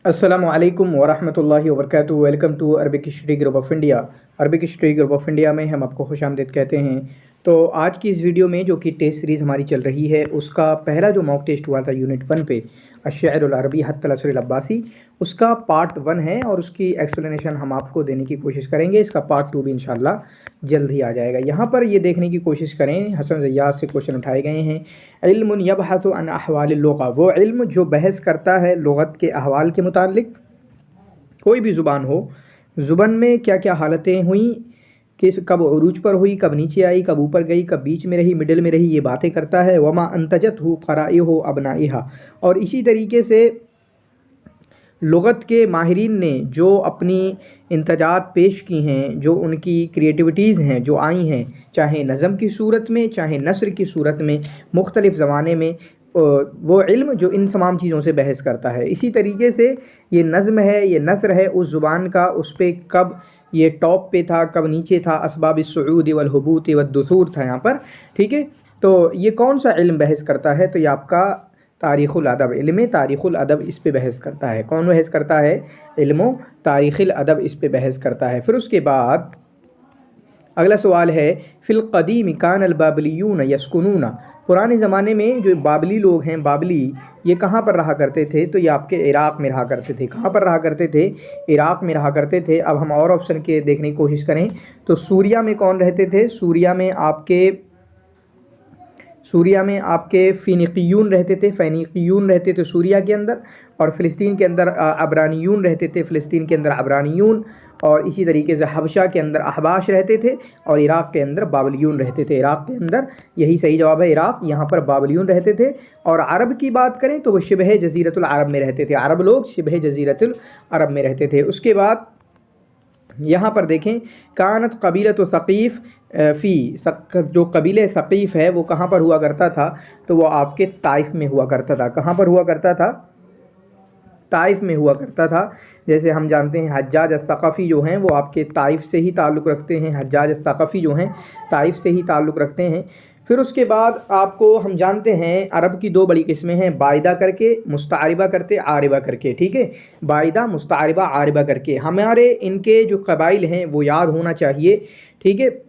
अस्सलामु अलैकुम वरहमतुल्लाहि वबरकातुहू। Welcome to Arabic study group of India. Arabic study group of India में हम आपको खुशामदीद कहते हैं। तो आज की इस वीडियो में जो कि टेस्ट सीरीज़ हमारी चल रही है, उसका पहला जो मॉक टेस्ट हुआ था यूनिट 1 पे अश्शअरुल अरबी हत्तल असरुल अब्बासी, उसका पार्ट 1 है और उसकी एक्सप्लेनेशन हम आपको देने की कोशिश करेंगे। इसका पार्ट 2 भी इंशाल्लाह जल्द ही आ जाएगा। यहाँ पर ये देखने की कोशिश करें, हसन ज़ैयाद से क्वेश्चन उठाए गए हैं। इल्मुन यबहथु अन अहवालिल लुग़ा, वो इल्म जो बहस करता है लुग़त के अहवाल के मुतालिक। कोई भी ज़ुबान हो, ज़ुबान में क्या क्या हालतें हुई, किस कब उरूज पर हुई, कब नीचे आई, कब ऊपर गई, कब बीच में रही, मिडिल में रही, ये बातें करता है। वमा अंतजत हो क़राइहो अबनाइहा, और इसी तरीके से लुग़त के माहिरीन ने जो अपनी इंतजात पेश की हैं, जो उनकी क्रिएटिविटीज़ हैं जो आई हैं, चाहे नज़म की सूरत में चाहे नस्र की सूरत में, मुख्तलिफ़ ज़माने में, वो इल्म जो इन तमाम चीज़ों से बहस करता है। इसी तरीके से ये नज़म है, ये नस्र है उस ज़ुबान का, उस पर कब ये टॉप पे था, कब नीचे था, असबाब-उस-सुऊद वल हुबूत वद-दुसूर था यहाँ पर। ठीक है, तो ये कौन सा इल्म बहस करता है? तो ये आपका तारीख़ुल अदब, इल्म तारीख़ुल अदब इस पे बहस करता है। कौन बहस करता है? इल्म तारीख़ुल अदब इस पे बहस करता है। फिर उसके बाद अगला सवाल है, फ़िल क़दीम कान अल बाबलियून यस्कुनूना, पुराने ज़माने में जो बाबली लोग हैं, बाबली, ये कहाँ पर रहा करते थे? तो ये आपके इराक़ में रहा करते थे। कहाँ पर रहा करते थे? इराक़ में रहा करते थे। अब हम और ऑप्शन के देखने की कोशिश करें तो सूरिया में कौन रहते थे? सूरिया में आपके फ़ीनिक़ियून रहते थे, फ़ीनिक़ियून रहते थे सूरिया के अंदर, और फ़िलिस्तीन के अंदर अबरानियून रहते थे, फ़िलिस्तीन के अंदर अबरानियून, और इसी तरीके से हबशा के अंदर अहबाश रहते थे, और इराक़ के अंदर बाबलियून रहते थे। इराक़ के अंदर, यही सही जवाब है इराक़, यहाँ पर बाबलियून रहते थे। और अरब की बात करें तो वो शिबह जज़ीरतुल अरब में रहते थे। अरब लोग शिबह जज़ीरतुल अरब में रहते थे। उसके बाद यहाँ पर देखें, कानत कबीलत सक़ीफ़ जो कबीले सक़ीफ़ है वो कहाँ पर हुआ करता था? तो वो आपके ताइफ़ में हुआ करता था। कहाँ पर हुआ करता था? ताइफ़ में हुआ करता था। जैसे हम जानते हैं हज्जाज अस-सक़फ़ी जो हैं वो आपके ताइफ़ से ही ताल्लुक़ रखते हैं। हज्जाज अस-सक़फ़ी जो हैं ताइफ़ से ही ताल्लुक़ रखते हैं। फिर उसके बाद आपको हम जानते हैं अरब की 2 बड़ी किस्में हैं, बाइदा करके, मुस्तअरिबा करके, आरिबा करके। ठीक है, बाइदा, मुस्तअरिबा, आरिबा करके। हमारे इनके जो कबाइल हैं वो याद होना चाहिए। ठीक है,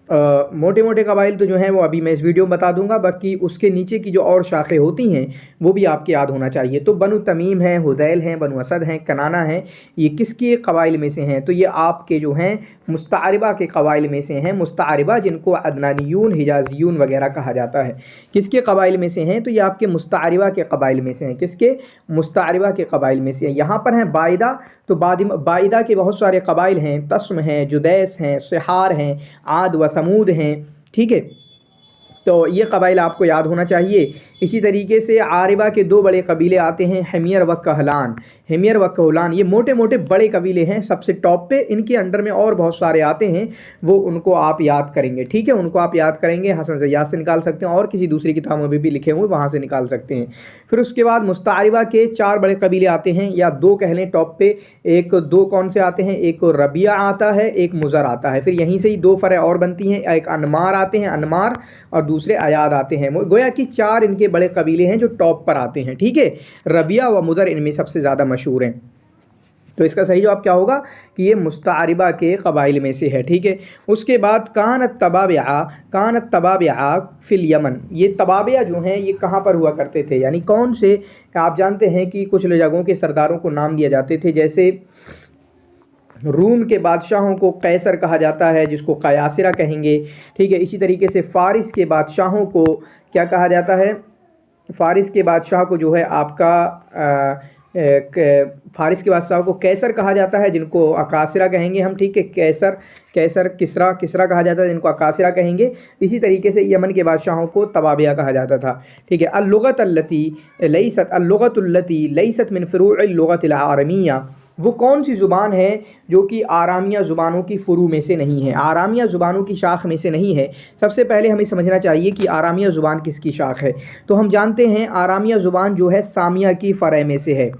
मोटे मोटे कबाइल तो जो हैं वो अभी मैं इस वीडियो में बता दूंगा, बाकी उसके नीचे की जो और शाखें होती हैं वो भी आपके याद होना चाहिए। तो बनु तमीम हैं, हुदैल हैं, बनु असद हैं, कनाना हैं, ये किसके कबाइल में से हैं? तो ये आपके जो हैं मुस्तअरिबा के कबाइल में से हैं। मुस्तअरिबा जिनको अदनानियून, हिजाजियून वगैरह कहा जाता है, किसके कबाइल में से हैं? तो ये आपके मुस्तअरिबा के कबाइल में से हैं। किसके? मुस्तअरिबा के कबाइल में से हैं। यहाँ पर हैं बाइदा, तो बाइदा के बहुत सारे कबाइल हैं, तस्म हैं, जुदैस हैं, सिहार हैं, आद व समूद हैं। ठीक है, तो ये कबाइल आपको याद होना चाहिए। इसी तरीके से आरिबा के 2 बड़े कबीले आते हैं, हिमयर व कहलान। हिमयर व कहलान ये मोटे मोटे बड़े कबीले हैं, सबसे टॉप पे। इनके अंडर में और बहुत सारे आते हैं, वो उनको आप याद करेंगे। ठीक है, उनको आप याद करेंगे, हसन ज़ैयाद से निकाल सकते हैं और किसी दूसरी किताबों में भी लिखे हुए वहाँ से निकाल सकते हैं। फिर उसके बाद मुस्तअरिबा के 4 बड़े कबीले आते हैं, या 2 कह लें टॉप पे। 2 कौन से आते हैं? एक रबिया आता है, एक मुज़र आता है। फिर यहीं से ही 2 फ़रह और बनती हैं, एक अनमार आते हैं, अनमार, और दूसरे अयाद आते हैं। गोया कि 4 इनके बड़े कबीले हैं जो टॉप पर आते हैं। ठीक है, रबिया व मुदर इनमें सबसे ज़्यादा मशहूर हैं। तो इसका सही जवाब क्या होगा कि ये मुस्तअरिबा के कबाइल में से है। ठीक है, उसके बाद कानत तबाबिया फ़िल यमन, ये तबाबिया जो हैं ये कहाँ पर हुआ करते थे? यानी कौन से, आप जानते हैं कि कुछ जगहों के सरदारों को नाम दिया जाते थे, जैसे रूम के बादशाहों को कैसर कहा जाता है, जिसको कयासिरा कहेंगे। ठीक है, इसी तरीके से फ़ारिस के बादशाहों को क्या कहा जाता है? फ़ारिस के बादशाह को जो है आपका फ़ारिस के बादशाह को कैसर कहा जाता है, जिनको अकासिरा कहेंगे हम। ठीक है, कैसर किसरा कहा जाता है, जिनको अकासिरा कहेंगे। इसी तरीके से यमन के बादशाहों को तबाबिया कहा जाता था। ठीक है, अल-लुग़तुल्लती लैसत मिन फ़ुरूइल लुग़तिल आरमिया, वो कौन सी ज़ुबान है जो कि आरामिया ज़ुबानों की फ़ुरू में से नहीं है, आरामिया ज़ुबानों की शाख में से नहीं है? सबसे पहले हमें समझना चाहिए कि आरामिया ज़ुबान किसकी शाख है। तो हम जानते हैं आरामिया ज़ुबान जो है सामिया की फ़रह में से है।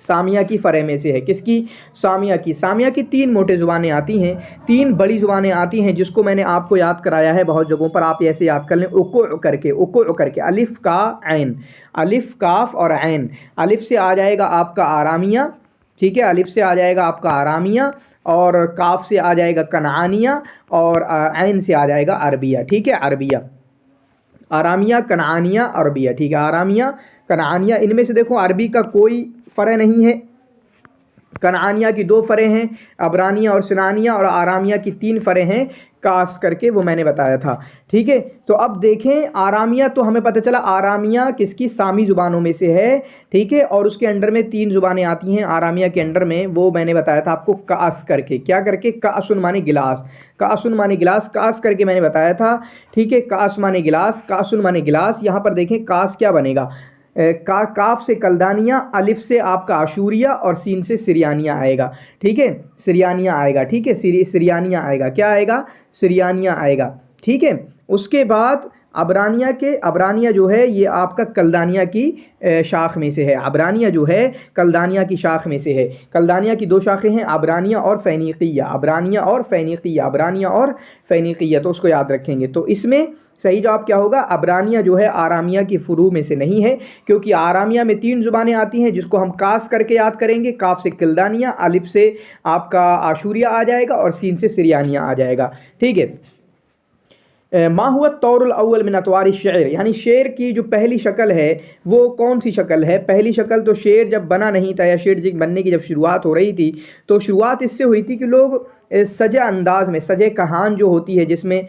सामिया की फ़रह में से है। किसकी? सामिया की। सामिया की 3 मोटे ज़ुबानें आती हैं, 3 बड़ी ज़ुबानें आती हैं, जिसको मैंने आपको याद कराया है बहुत जगहों पर, आप ऐसे याद कर लें, उक़ु करके, उक़ु करके, अलिफ़ का ऐन, अलिफ़ काफ और ऐन। अलिफ़ से आ जाएगा आपका आरामिया, ठीक है, अलिफ़ से आ जाएगा आपका आरामिया, और काफ से आ जाएगा कनानिया, और ऐन से आ जाएगा अरबिया, ठीक है, अरबिया, आरामिया, कनानिया, अरबिया, ठीक है, आरामिया, कनानिया। इनमें से देखो अरबी का कोई फ़र्क नहीं है, कनानिया की 2 फ़रें हैं, अबरानिया और सिनानिया, और आरामिया की 3 फ़रें हैं, कास करके, वो मैंने बताया था, ठीक है। तो अब देखें, आरामिया तो हमें पता चला आरामिया किसकी? सामी ज़ुबानों में से है, ठीक है, और उसके अंडर में 3 ज़ुबानें आती हैं आरामिया के अंडर में, वो मैंने बताया था आपको कास करके, क्या करके? कासुन माने गिलास, कासुन माने गिलास, कास करके मैंने बताया था, ठीक है, कास माने गिलास, कासुन माने गिलास। यहाँ पर देखें कास क्या बनेगा? काफ से कलदानिया, अलिफ से आपका आशूरिया, और सीन से सिरियानिया आएगा, ठीक है, सिरियानिया आएगा, ठीक है, सिरियानिया आएगा, क्या आएगा? सिरियानिया आएगा, ठीक है। उसके बाद अबरानिया के, अबरानिया जो है ये आपका कलदानिया की शाख में से है, अबरानिया जो है कलदानिया की शाख में से है। कलदानिया की 2 शाखें हैं, अबरानिया और फ़ैनीक़िया, अबरानिया और फ़ैनीक़िया, अबरानिया और फ़ैनीक़िया, तो उसको याद रखेंगे। तो इसमें सही जवाब क्या होगा? अबरानिया जो है आरामिया की फ़ुरू में से नहीं है, क्योंकि आरामिया में 3 ज़ुबानें आती हैं, जिसको हम कास करके याद करेंगे, काफ से कलदानिया, अलिफ से आपका आशूरिया आ जाएगा, और सीन से सिरियानिया आ जाएगा, ठीक है। मा हुआ तौरुल अव्वल मिन अतवार शेर, यानी शेर की जो पहली शक्ल है वो कौन सी शक्ल है? पहली शक्ल तो शेर जब बना नहीं था, या शेर बनने की जब शुरुआत हो रही थी, तो शुरुआत इससे हुई थी कि लोग सजे अंदाज में, सजे कहान जो होती है, जिसमें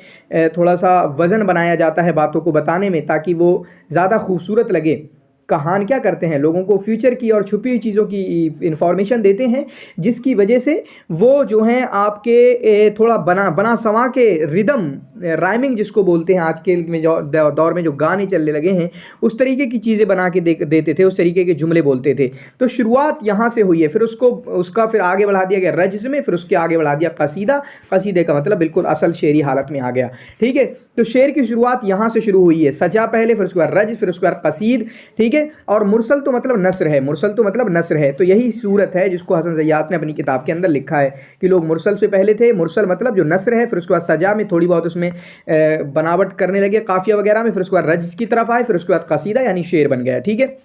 थोड़ा सा वज़न बनाया जाता है बातों को बताने में, ताकि वो ज़्यादा खूबसूरत लगे। कहान क्या करते हैं? लोगों को फ्यूचर की और छुपी हुई चीज़ों की इन्फॉर्मेशन देते हैं, जिसकी वजह से वो जो हैं आपके थोड़ा बना समा के रिदम, राइमिंग जिसको बोलते हैं आज के में जो दौर में जो गाने चलने लगे हैं, उस तरीके की चीज़ें बना के देते थे, उस तरीके के जुमले बोलते थे। तो शुरुआत यहाँ से हुई है, फिर उसका फिर आगे बढ़ा दिया गया रज्ज़ में, फिर उसके आगे बढ़ा दिया कसीदा। कसीदे का मतलब बिल्कुल असल शेरी हालत में आ गया, ठीक है। तो शेर की शुरुआत यहाँ से शुरू हुई है, सजा पहले, फिर उसके बाद रज्ज़, फिर उसके बाद कसीद, ठीक है। और मुरसल तो मतलब नस्र है, मुरसल तो मतलब नस्र है। तो यही सूरत है जिसको हसन ज़य्यात ने अपनी किताब के अंदर लिखा है कि लोग मुरसल से पहले थे, मुरसल मतलब जो नस्र है, फिर उसके बाद सजा में थोड़ी बहुत उसमें बनावट करने लगे काफिया वगैरह में, फिर उसके बाद रज्ज़ की तरफ आए, फिर उसके बाद कसीदा यानी शेर बन गया, ठीक है।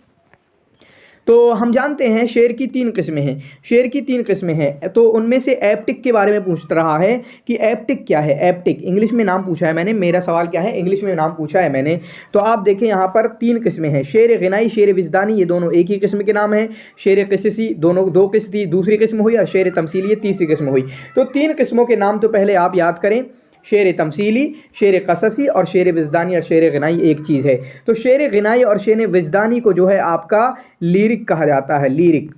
तो हम जानते हैं शेर की 3 किस्में हैं, शेर की 3 किस्में हैं। तो उनमें से एप्टिक के बारे में पूछ रहा है कि एप्टिक क्या है? एप्टिक इंग्लिश में नाम पूछा है मैंने, मेरा सवाल क्या है, इंग्लिश में नाम पूछा है मैंने। तो आप देखें यहाँ पर 3 किस्में हैं, शेर ग़िनाई, शेर विज़दानी, ये दोनों एक ही किस्म के नाम हैं। शेर क़िससी दोनों 2 किस्म थी, दूसरी किस्म हुई, और शेर तमसीली तीसरी किस्म हुई। तो 3 किस्मों के नाम तो पहले आप याद करें, शेर तमसीली, शेर क़ससी और शेर विज़दानी और शेर ग़िनाई एक चीज़ है। तो शेर ग़िनाई और शेर विज़दानी को जो है आपका लीरिक कहा जाता है, लीरिक,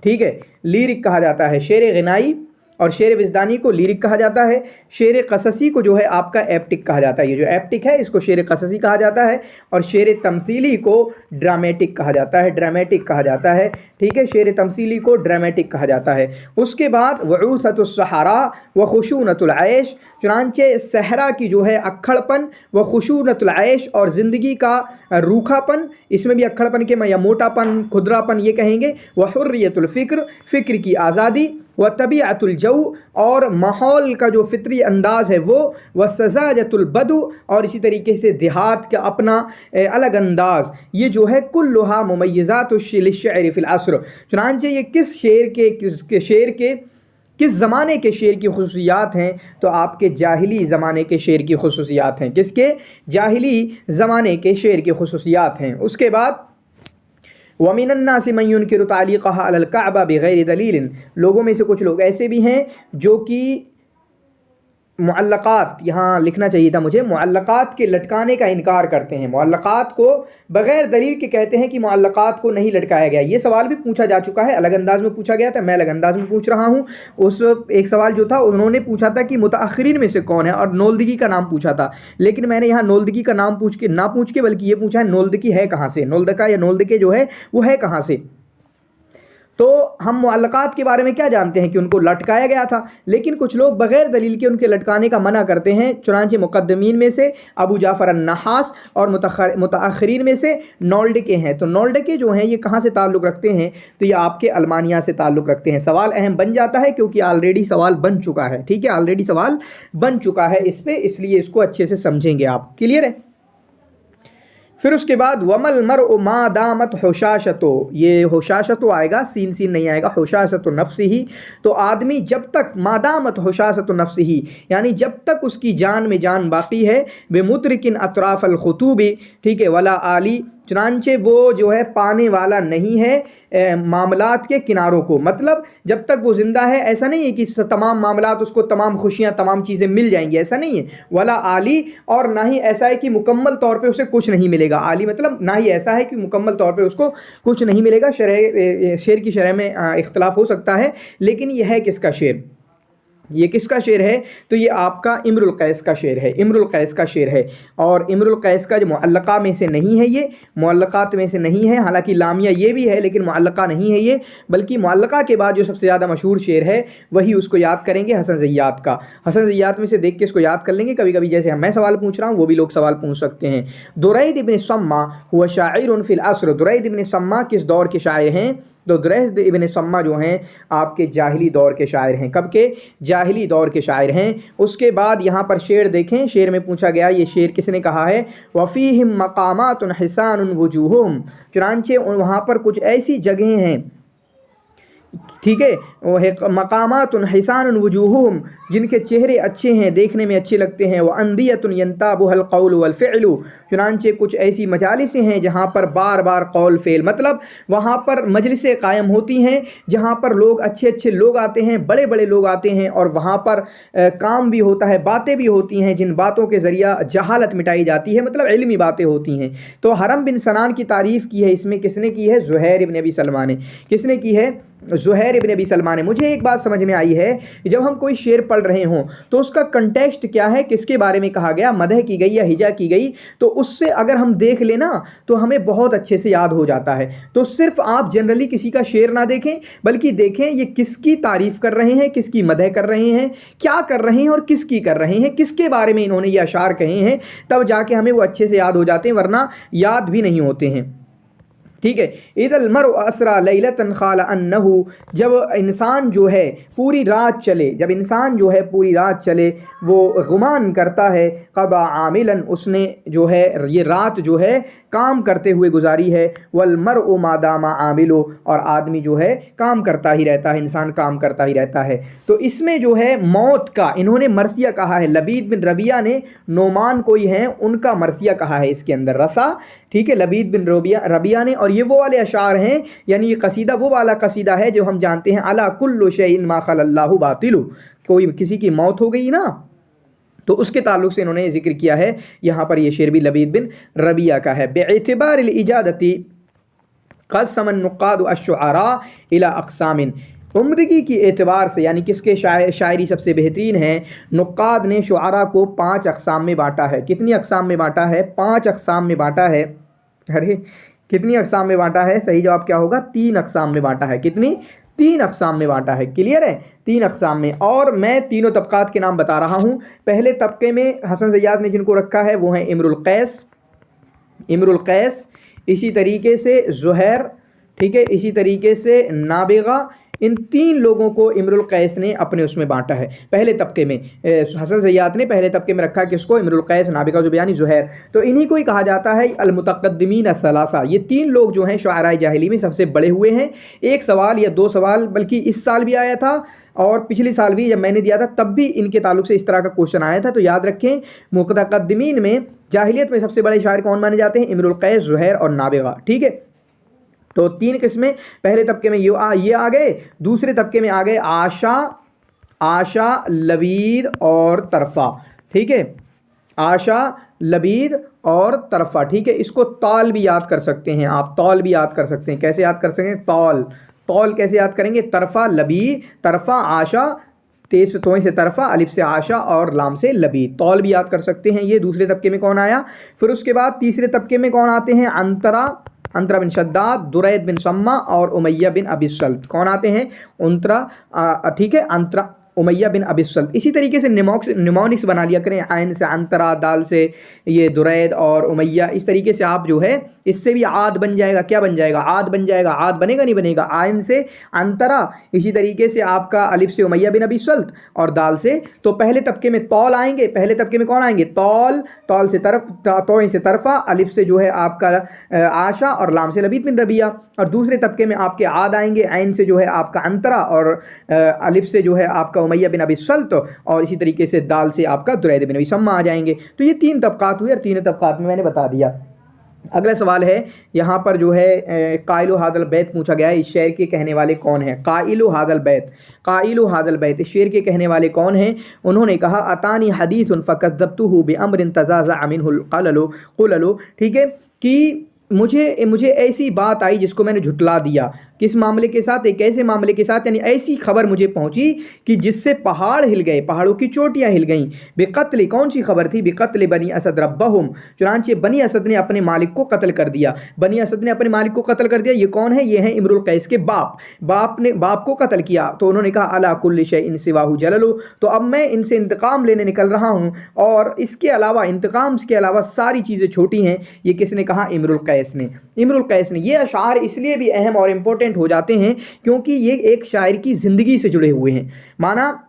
ठीक है, लीरिक कहा जाता है। शेर ग़िनाई और शेर विज़दानी को लीरिक कहा जाता है, शेर क़ससी को जो है आपका एप्टिक कहा जाता है। ये जो एप्टिक है इसको शेर क़ससी कहा जाता है, और शेर तमसीली को ड्रामेटिक कहा जाता है, ड्रामेटिक कहा जाता है, ठीक है। शेर तमसीली को ड्रामेटिक कहा जाता है। उसके बाद वऊसतुस सहरा व खुशूनतुल ऐश, चुनांचे सहरा की जो है अक्खड़पन, व खुशूनतुल ऐश और ज़िंदगी का रूखापन, इसमें भी अक्खड़पन के या मोटापन, खुदरापन ये कहेंगे। व हुर्रियतुल फ़िक्र, फ़िक्र की आज़ादी, व तबीअतुल जौ और माहौल का जो फितरी अंदाज़ है वो, व सज़ाजतुल बदु और इसी तरीके से देहात का अपना अलग अंदाज़, ये जो है कुल्लुहा मुमय्यज़ातुश लिश्शअरि फ़िल अस्र। चुनांचे ये किस शेर के किस ज़माने के शेर की खुसूसियात हैं? तो आपके जाहिली ज़माने के शेर की खुसूसियात हैं। किसके? जाहिली ज़माने के शेर की खुसूसियात हैं। उसके बाद वमिनन्नासि मन युनकिरु तालीक़हा अलल कअबा बिग़ैरि दलील, लोगों में से कुछ लोग ऐसे भी हैं जो कि मुअल्लक़ात, यहाँ लिखना चाहिए था मुझे, मुअल्लक़ात के लटकाने का इनकार करते हैं। मुअल्लक़ात को बग़ैर दलील के कहते हैं कि मुअल्लक़ात को नहीं लटकाया गया। ये सवाल भी पूछा जा चुका है, अलग अंदाज़ में पूछा गया था, मैं अलग अंदाज़ में पूछ रहा हूँ। उस एक सवाल जो था उन्होंने पूछा था कि मुतअख़िरीन में से कौन है, और नौल्दगी का नाम पूछा था, लेकिन मैंने यहाँ नौल्दगी का नाम ना पूछ के बल्कि ये पूछा है नौल्दगी है कहाँ से, नौल्दका या नौल्दके जो है वो है कहाँ से। تو ہم معلقات کے بارے میں کیا جانتے ہیں کہ ان کو لٹکایا گیا تھا، لیکن کچھ لوگ بغیر دلیل کے ان کے لٹکانے کا منع کرتے ہیں۔ چنانچہ مقدمین میں سے ابو جعفر النحاس اور متاخرین میں سے نولڈکے ہیں۔ تو نولڈکے جو ہیں یہ کہاں سے تعلق رکھتے ہیں؟ تو یہ آپ کے المانیہ سے تعلق رکھتے ہیں۔ سوال اہم بن جاتا ہے کیونکہ آلریڈی سوال بن چکا ہے، ٹھیک ہے، آلریڈی سوال بن چکا ہے اس پہ، اس لیے اس کو اچھے سے سمجھیں گے آپ۔ کلیئر ہے؟ پھر اس کے بعد وَمَا الْمَرْءُ مَا دَامَتْ حُشَاشَتُ، یہ حشاشتو آئے گا، سین سین نہیں آئے گا، حشاشتو نفسہ۔ تو آدمی جب تک ما دامت حشاشتو نفسہ، یعنی جب تک اس کی جان میں جان باقی ہے، بِمُدْرِكٍ اطراف الخطوب، ٹھیک ہے، ولا عالی، چنانچہ وہ جو ہے پانے والا نہیں ہے معاملات کے کناروں کو، مطلب جب تک وہ زندہ ہے ایسا نہیں ہے کہ تمام معاملات اس کو، تمام خوشیاں، تمام چیزیں مل جائیں گی، ایسا نہیں ہے، ولا عالی، اور نہ ہی ایسا ہے کہ مکمل طور پہ اسے کچھ نہیں ملے گا، عالی مطلب نہ ہی ایسا ہے کہ مکمل طور پہ اس کو کچھ نہیں ملے گا۔ شعر کی شرح میں اختلاف ہو سکتا ہے، لیکن یہ ہے کس کا شعر؟ یہ کس کا شعر ہے؟ تو یہ آپ کا امر القیس کا شعر ہے، امر القیس کا شعر ہے، اور امر القیس کا جو معلقہ میں سے نہیں ہے، یہ معلقات میں سے نہیں ہے، حالانکہ لامیہ یہ بھی ہے لیکن معلقہ نہیں ہے یہ، بلکہ معلقہ کے بعد جو سب سے زیادہ مشہور شعر ہے وہی اس کو یاد کریں گے، حسن زیات کا۔ حسن زیات میں سے دیکھ کے اس کو یاد کر لیں گے، کبھی کبھی جیسے میں سوال پوچھ رہا ہوں وہ بھی لوگ سوال پوچھ سکتے ہیں۔ درید ابن صمہ هو شاعر فی العصر، درید ابن صمہ کس دور کے شاعر ہیں؟ تو درید ابن صمہ جو ہیں آپ کے جاہلی دور کے شاعر ہیں۔ کب کے؟ جاہلی دور کے شاعر ہیں۔ اس کے بعد یہاں پر شعر دیکھیں، شعر میں پوچھا گیا یہ شعر کس نے کہا ہے؟ وَفِيهِمْ مَقَامَاتٌ حِسَانٌ وُجُوهُهُمْ، چنانچہ وہاں پر کچھ ایسی جگہیں ہیں، ٹھیک ہے، وہ مقامات حسان وجوہہم، جن کے چہرے اچھے ہیں، دیکھنے میں اچھے لگتے ہیں، وَأَنْدِيَةٌ يَنْتَابُهَا الْقَوْلُ وَالْفِعْلُ، چنانچہ کچھ ایسی مجالس ہیں جہاں پر بار بار قول فعل، مطلب وہاں پر مجلسیں قائم ہوتی ہیں جہاں پر لوگ اچھے اچھے لوگ آتے ہیں، بڑے بڑے لوگ آتے ہیں، اور وہاں پر کام بھی ہوتا ہے، باتیں بھی ہوتی ہیں جن باتوں کے ذریعہ جہالت مٹائی جاتی ہے، مطلب علمی باتیں ہوتی ہیں۔ تو حرم بن سنان کی تعریف کی ہے اس میں کس نے کی ہے؟ زہیر ابن ابی سلمہ نے۔ کس نے کی ہے؟ زہیر ابن ابی سلمہ نے۔ مجھے ایک بات سمجھ میں آئی ہے، جب ہم کوئی شعر پڑھ رہے ہوں تو اس کا کنٹیکسٹ کیا ہے، کس کے بارے میں کہا گیا، مدح کی گئی یا ہجا کی گئی، تو اس سے اگر ہم دیکھ لیں نا تو ہمیں بہت اچھے سے یاد ہو جاتا ہے۔ تو صرف آپ جنرلی کسی کا شعر نہ دیکھیں، بلکہ دیکھیں یہ کس کی تعریف کر رہے ہیں، کس کی مدح کر رہے ہیں، کیا کر رہے ہیں اور کس کی کر رہے ہیں، کس کے بارے میں انہوں نے یہ اشعار کہے ہیں، تب جا کے ہمیں وہ اچھے سے یاد ہو جاتے ہیں، ورنہ یاد بھی نہیں ہوتے ہیں، ٹھیک ہے۔ اذا المرء اسرا لیلۃ خال انہ، جب انسان جو ہے پوری رات چلے، جب انسان جو ہے پوری رات چلے، وہ گمان کرتا ہے، قضا عاملا، اس نے جو ہے یہ رات جو ہے کام کرتے ہوئے گزاری ہے، والمرء ما دام عامل، اور آدمی جو ہے کام کرتا ہی رہتا ہے، انسان کام کرتا ہی رہتا ہے۔ تو اس میں جو ہے موت کا انہوں نے مرثیہ کہا ہے، لبید بن ربیہ نے، نعمان کوئی ہیں ان کا مرثیہ کہا ہے اس کے اندر رسا، ٹھیک ہے، لبید بن ربیہ نے، اور یہ وہ والے اشعار ہیں، یعنی یہ قصیدہ وہ والا قصیدہ ہے جو ہم جانتے ہیں، الا کل شیء ما خلا اللہ باطل، کوئی کسی کی موت ہو گئی نا تو اس کے تعلق سے انہوں نے ذکر کیا ہے۔ یہاں پر یہ شعر بھی لبید بن ربیہ کا ہے۔ باعتبار الاجادتی قسم النقاد الشعراء الى اقسام، عمدگی کی اعتبار سے، یعنی کس کے شاعری سب سے بہترین ہے، نقاد نے شعراء کو 5 اقسام میں بانٹا ہے۔ کتنی اقسام میں بانٹا ہے؟ 5 اقسام میں بانٹا ہے۔ ارے کتنی اقسام میں بانٹا ہے؟ صحیح جواب کیا ہوگا؟ 3 اقسام میں بانٹا ہے۔ کتنی؟ 3 اقسام میں بانٹا ہے۔ کلیئر ہے؟ 3 اقسام میں، اور میں تینوں طبقات کے نام بتا رہا ہوں۔ پہلے طبقے میں حسن زیات نے جن کو رکھا ہے وہ ہیں امر القیس، امر القیس، اسی طریقے سے زہیر، ٹھیک ہے، اسی طریقے سے نابغہ، ان 3 لوگوں کو امر القیس نے اپنے اس میں بانٹا ہے پہلے طبقے میں۔ حسن زیات نے پہلے طبقے میں رکھا کس کو؟ امر القیس، نابغہ، زبیانی، زہیر۔ تو انہی کو ہی کہا جاتا ہے المتقدمین الثلاثہ۔ یہ 3 لوگ جو ہیں شعراء جاہلی میں سب سے بڑے ہوئے ہیں۔ ایک سوال یا 2 سوال بلکہ اس سال بھی آیا تھا اور پچھلی سال بھی جب میں نے دیا تھا تب بھی ان کے تعلق سے اس طرح کا کوشچن آیا تھا، تو یاد رکھیں متقدمین میں جاہلیت میں سب سے بڑے شاعر کون مانے جاتے ہیں؟ امر القیس، زہیر اور نابغہ، ٹھیک ہے۔ تو 3 قسمیں، پہلے طبقے میں یہ آ گئے، دوسرے طبقے میں آ گئے آشا، لبید اور طرفہ، ٹھیک ہے، آشا، لبید اور طرفہ، ٹھیک ہے۔ اس کو طال بھی یاد کر سکتے ہیں آپ، طول بھی یاد کر سکتے ہیں۔ کیسے یاد کر سکتے ہیں؟ طول کیسے یاد کریں گے؟ طرفہ، لبید، طرفہ، آشا، تیز توئیں سے طرفہ، الف سے آشا اور لام سے لبید، طول بھی یاد کر سکتے ہیں۔ یہ دوسرے طبقے میں کون آیا؟ پھر اس کے بعد تیسرے طبقے میں کون آتے ہیں؟ عنترہ، अंतरा बिन शद्दाद, दुरैद बिन सम्मा और उमैया बिन अबी सल्त। कौन आते हैं? ठीक है, अंतरा, उमैया बिन अबी सल्त। इसी तरीके से निमोनिक्स बना लिया करें, आइन से अंतरा, दाल से ये दुरैद और उमैया, इस तरीके से आप जो है इससे भी आद बन जाएगा। क्या बन जाएगा? आद बन जाएगा। आद बनेगा नहीं बनेगा? आइन से अंतरा, इसी तरीके से आपका अलिफ से उमैया बिन अबी सल्त और दाल से, तो पहले तबके में तौल आएंगे। पहले तबके में कौन आएंगे? तौल, तौल से तरफ, तोइन से तरफा, अलिफ से जो है आपका आशा और लाम से लबीद बिन रबिया। और दूसरे तबके में आपके आद आएंगे, आइन से जो है आपका अंतरा और अलिफ से जो है आपका उमैया बिन अबी सल्त, और इसी तरीके से दाल से आपका दुरैद बिन अबी सम्मा आ जाएंगे। तो ये 3 तबकात हुए और तीनों तबकात में मैंने बता दिया। अगला सवाल है यहाँ पर जो है काइलु हादल बैत पूछा गया है, इस शेर के कहने वाले कौन हैं? काइलु हादल बैत, काइलु हादल बैत, इस शेर के कहने वाले कौन हैं? उन्होंने कहा अतानी हदीथुन फकज़्ज़ब्तुहु बिअम्रिन तज़ाज़अ मिन्हुल क़ललु, ठीक है, कि मुझे ऐसी बात आई जिसको मैंने झुटला दिया। किस मामले के साथ? एक ऐसे मामले के साथ, यानी ऐसी खबर मुझे पहुंची कि जिससे पहाड़ हिल गए, पहाड़ों की चोटियां हिल गईं। बेक़त्ल, कौन सी खबर थी? बेक़त्ल बनी असद रब्बहुम, चुनांचे बनी असद ने अपने मालिक को कत्ल कर दिया। बनी असद ने अपने मालिक को कत्ल कर दिया। ये कौन है? ये हैं इम्रुल कैस के बाप। बाप ने बाप को कत्ल किया। तो उन्होंने कहा अला कुल्लि शैइन सिवाहु जललु, तो अब मैं इनसे इंतकाम लेने निकल रहा हूँ, और इसके अलावा, इंतकाम के अलावा सारी चीज़ें छोटी हैं। ये किसने कहा? इम्रुल कैस ने। इम्रुल कैस ने। ये अशार इसलिए भी अहम और इम्पोर्टेंट हो जाते हैं क्योंकि ये एक शायर की ज़िंदगी से जुड़े हुए हैं। माना,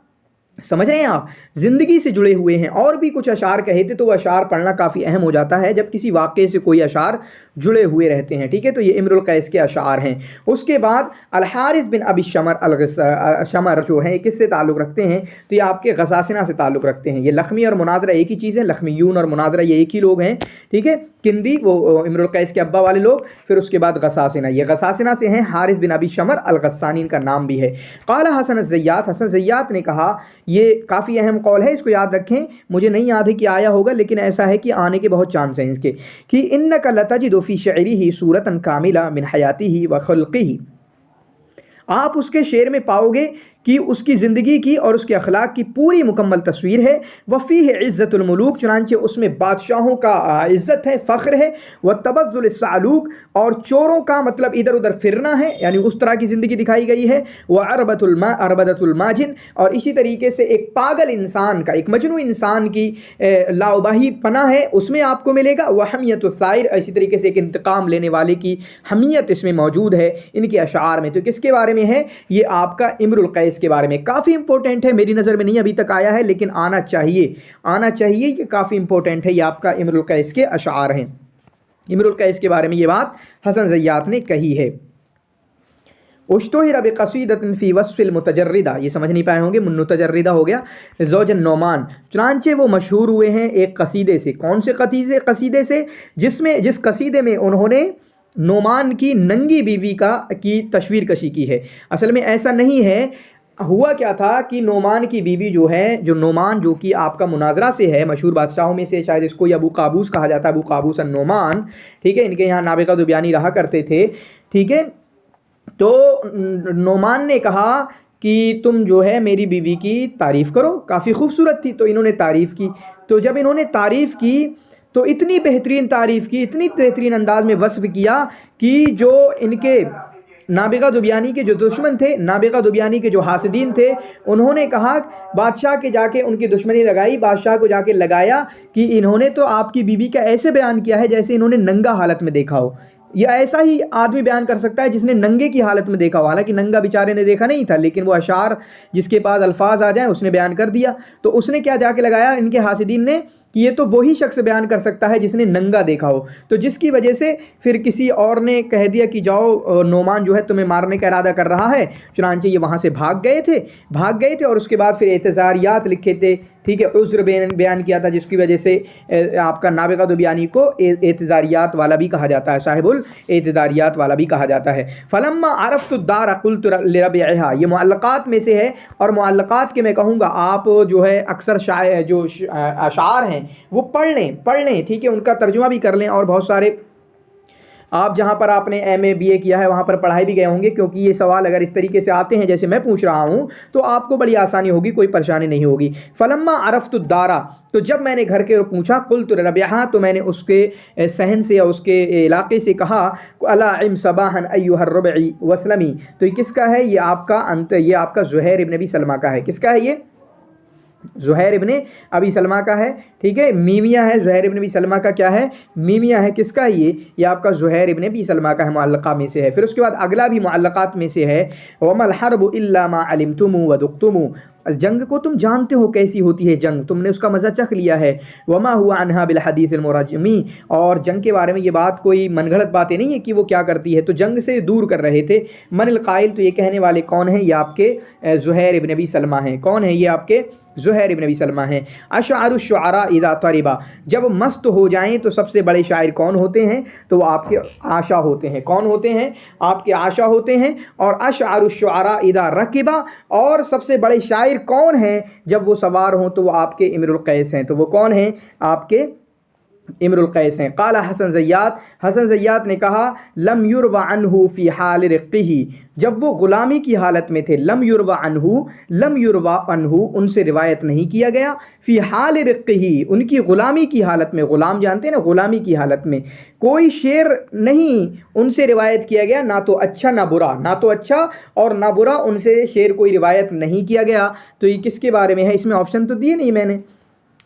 समझ रहे हैं आप? ज़िंदगी से जुड़े हुए हैं। और भी कुछ अशार कहे थे तो वह अशार पढ़ना काफ़ी अहम हो जाता है जब किसी वाक़े से कोई अशार जुड़े हुए रहते हैं। ठीक है, तो ये इम्रुल कैस के अशार हैं। उसके बाद अल हारिस बिन अबी शमर जो है किससे ताल्लुक़ रखते हैं? तो ये आपके गसासिना से ताल्लुक़ रखते हैं। ये लखमी और मुनाजरा एक ही चीज़ है। लखमीयून और मुनाजरा ये एक ही लोग हैं। ठीक है, किंदी वो इम्रुल कैस के अब्बा वाले लोग, फिर उसके बाद गसासिना, ये गसासिना से हैं। हारिस बिन अबी शमर अल गस्सानी इनका नाम भी है। क़ाला हसन ज़य्यात, हसन ज़य्यात ने कहा, ये काफ़ी अहम कौल है, इसको याद रखें। मुझे नहीं याद है कि आया होगा, लेकिन ऐसा है कि आने के बहुत चांस हैं इसके, कि इन्नका लतजिदु फ़ी शअरिही सूरतन कामिला मिन हयातिही व खल्क़िही, आप उसके शेर में पाओगे कि उसकी ज़िंदगी की और उसके अखलाक की पूरी मुकम्मल तस्वीर है। वफ़ीह इज़्ज़तुल मुलूक, चुनांचे उसमें बादशाहों का इज़्ज़त है, फ़ख्र है। व तबज़्ज़ुल सालूक, और चोरों का मतलब इधर उधर फिरना है, यानी उस तरह की ज़िंदगी दिखाई गई है। व अरबदतुल माजिन, और इसी तरीके से एक पागल इंसान का, एक मजनू इंसान की लाउबाही पना है, उसमें आपको मिलेगा। व हमियतुस साइर, इसी तरीके से एक इंतकाम लेने वाले की हमियत इसमें मौजूद है इनके अशार में। तो किसके बारे में है? ये आपका इम्रुल कैस के बारे में। काफ़ी इंपॉर्टेंट है, मेरी नज़र में नहीं अभी तक आया है, लेकिन आना चाहिए, आना चाहिए। ये काफ़ी इंपॉर्टेंट है। ये आपका इम्रुल कैस के अशार हैं। इम्रुल कैस के बारे में ये बात हसन ज़य्यात ने कही है। उश्तोहिर बिक़सीदतिन फ़ी वस्फ़िल मुतजर्रिदा, ये समझ नहीं पाए होंगे, मुतजर्रिदा हो गया ज़ौजन नौमान, चुनांचे वो मशहूर हुए हैं एक कसीदे से। कौन से कसीदे से? जिस कसीदे में उन्होंने नोमान की नंगी बीवी की तस्वीर कशी की है। असल में ऐसा नहीं है, हुआ क्या था कि नोमान की बीवी जो है, जो नोमान जो कि आपका मुनाजरा से है, मशहूर बादशाहों में से शायद इसको अबू काबूस कहा जाता है, अबू काबूस नोमान। ठीक है, इनके यहाँ नाबिगा दुबियानी रहा करते थे। ठीक है, तो नोमान ने कहा कि तुम जो है मेरी बीवी की तारीफ़ करो, काफ़ी खूबसूरत थी। तो इन्होंने तारीफ़ की। तो जब इन्होंने तारीफ़ की तो इतनी बेहतरीन तारीफ़ की, इतनी बेहतरीन अंदाज में वस्फ़ किया कि जो इनके नाबिगा दुबियानी के जो दुश्मन थे, नाबिगा दुबियानी के जो हासिदीन थे, उन्होंने कहा, बादशाह के जाके उनकी दुश्मनी लगाई, बादशाह को जाके लगाया कि इन्होंने तो आपकी बीवी का ऐसे बयान किया है जैसे इन्होंने नंगा हालत में देखा हो। या ऐसा ही आदमी बयान कर सकता है जिसने नंगे की हालत में देखा हो, हालांकि नंगा बेचारे ने देखा नहीं था, लेकिन वो अशार जिसके पास अल्फाज आ जाए उसने बयान कर दिया। तो उसने क्या जाके लगाया इनके हासिदीन ने कि ये तो वही शख्स बयान कर सकता है जिसने नंगा देखा हो। तो जिसकी वजह से फिर किसी और ने कह दिया कि जाओ, नोमान जो है तुम्हें मारने का इरादा कर रहा है। चुनांचे ये वहाँ से भाग गए थे और उसके बाद फिर एतज़ारियात लिखे थे। ठीक है, उज़्र बयान किया था, जिसकी वजह से आपका नाबिगा दुबियानी को एतज़ारियात वाला भी कहा जाता है, साहिबुल एतज़ारियात वाला भी कहा जाता है। फलम्मा अरफ़्तु दार क़ुल्तु लिरबिहा, ये मुअल्लक़ात में से है। और मुअल्लक़ात के मैं कहूँगा आप जो है अक्सर जो अशार हैं वो पढ़ लें। ठीक है, उनका तर्जुमा भी कर लें, और बहुत सारे आप जहाँ पर आपने MA BA किया है वहाँ पर पढ़ाई भी गए होंगे, क्योंकि ये सवाल अगर इस तरीके से आते हैं जैसे मैं पूछ रहा हूँ तो आपको बड़ी आसानी होगी, कोई परेशानी नहीं होगी। फलम्मा अरफ्तु दारा, तो जब मैंने घर के पूछा, कुल्तु रबिया, तो मैंने उसके सहन से या उसके इलाके से कहा, अला इम सबाहन अय्युहर रबई वसलमी, तो ये किसका है? ये आपका ज़ुहैर इब्न अबी सलमा का है। किसका है ये? ज़ुहैर इब्न अबी सलमा का है, ठीक है। मीमिया है, ज़ुहैर इब्न अबी सलमा का क्या है? मीमिया है। किसका है ये आपका ज़ुहैर इब्न अबी सलमा का है, मुअल्लक़ा में से है। फिर उसके बाद अगला भी मुअल्लक़ात में से है, वमल हर्बु इल्ला मा अलिमतुमु व दुक़्तुमु, जंग को तुम जानते हो कैसी होती है जंग, तुमने उसका मज़ा चख लिया है। वमा हुआ अनहा बिल हदीसिल मुरजमी, और जंग के बारे में ये बात कोई मनगढ़ंत बातें नहीं है कि वो क्या करती है, तो जंग से दूर कर रहे थे। मनल काइल, तो ये कहने वाले कौन हैं? ये आपके ज़ुहैर इब्न अबी सलमा हैं। कौन है ये? आपके ज़ुहैर इब्न अबी सलमा हैं। अशआरु शुअरा इदा तरिबा, जब मस्त हो जाएं तो सबसे बड़े शायर कौन होते हैं? तो वो आपके आशा होते हैं। कौन होते हैं? आपके आशा होते हैं। और अशआरु शुअरा इदा रकिबा, और सबसे बड़े शायर कौन हैं जब वो सवार हों? तो वो आपके इमरुल कैस हैं। तो वो कौन हैं? आपके इमरुल कैस हैं। काला हसन ज़य्यात, हसन ज़य्यात ने कहा, लम युरवा अन्हु फ़ी हाल रिक़्क़िही, जब वो ग़ुलामी की हालत में थे। लम युरवा अन्हु, उनसे रिवायत नहीं किया गया। फ़ी हाल रिक़्क़िही, उनकी ग़ुलामी की हालत में, ग़ुलाम जानते हैं ना, ग़ुलामी की हालत में कोई शेर नहीं उनसे रिवायत किया गया, ना तो अच्छा ना बुरा, ना तो अच्छा और ना बुरा, उनसे शेर कोई रिवायत नहीं किया गया। तो ये किसके बारे में है? इसमें ऑप्शन तो दिए नहीं मैंने,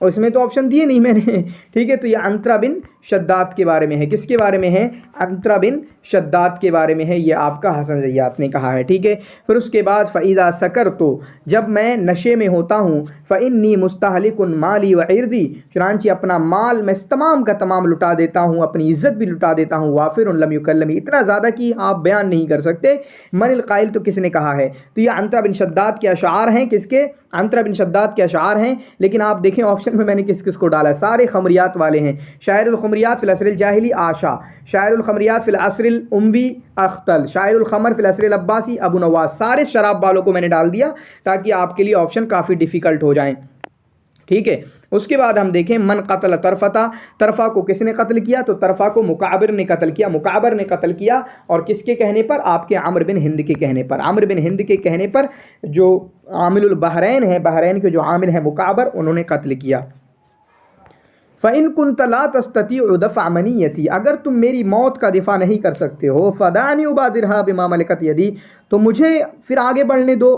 और इसमें तो ऑप्शन दिए नहीं मैंने, ठीक है। तो ये अंतरा बिन शद्दाद के बारे में है। किसके बारे में है? अंतरा बिन शद्दाद के बारे में है। ये आपका हसन ज़य्यात ने कहा है, ठीक है। फिर उसके बाद फ़इज़ा सकर, तो जब मैं नशे में होता हूँ, फ़इन्नी मुस्तहलिकुन माली व इर्दी, चुनांचे अपना माल मैं तमाम का तमाम लुटा देता हूँ, अपनी इज़्ज़त भी लुटा देता हूँ। वाफ़िरुन लम युकल्लमी, इतना ज़्यादा कि आप बयान नहीं कर सकते। मनिल काइल, तो किसने कहा है? तो ये अंतरा बिन शद्दाद के अशार हैं। किसके? अंतरा बिन शद्दाद के अशार हैं। लेकिन आप देखें ऑप्शन में मैंने किस किस को डाला है, सारे खमरियात वाले हैं। शायरुल खमरियात फिल असरिल जाहिली आशा, शायरुल खमरियात फिल असरिल उम्वी अख्तल, शायरुल खमर फिल असरिल अब्बासी अबू नवाज, सारे शराब वालों को मैंने डाल दिया ताकि आपके लिए ऑप्शन काफ़ी डिफ़िकल्ट हो जाएं, ठीक है। उसके बाद हम देखें, मन कत्ल तरफता, तरफा को किसने कत्ल किया? तो तरफा को मुकाबिर ने कत्ल किया, मुकाबिर ने कत्ल किया। और किसके कहने पर? आपके आमिर बिन हिंद के कहने पर। आमिर बिन हिंद के कहने पर जो आमिलुल बहरैन है, बहरैन के जो आमिल हैं मुकाबिर, उन्होंने कत्ल किया। फ़इन कुन्त ला तस्ततीउ दफ़अ मनियती, अगर तुम मेरी मौत का दिफ़ा नहीं कर सकते हो, फ़दानी उबादिरहा बिमा मलकत यदी, तो मुझे फिर आगे बढ़ने दो,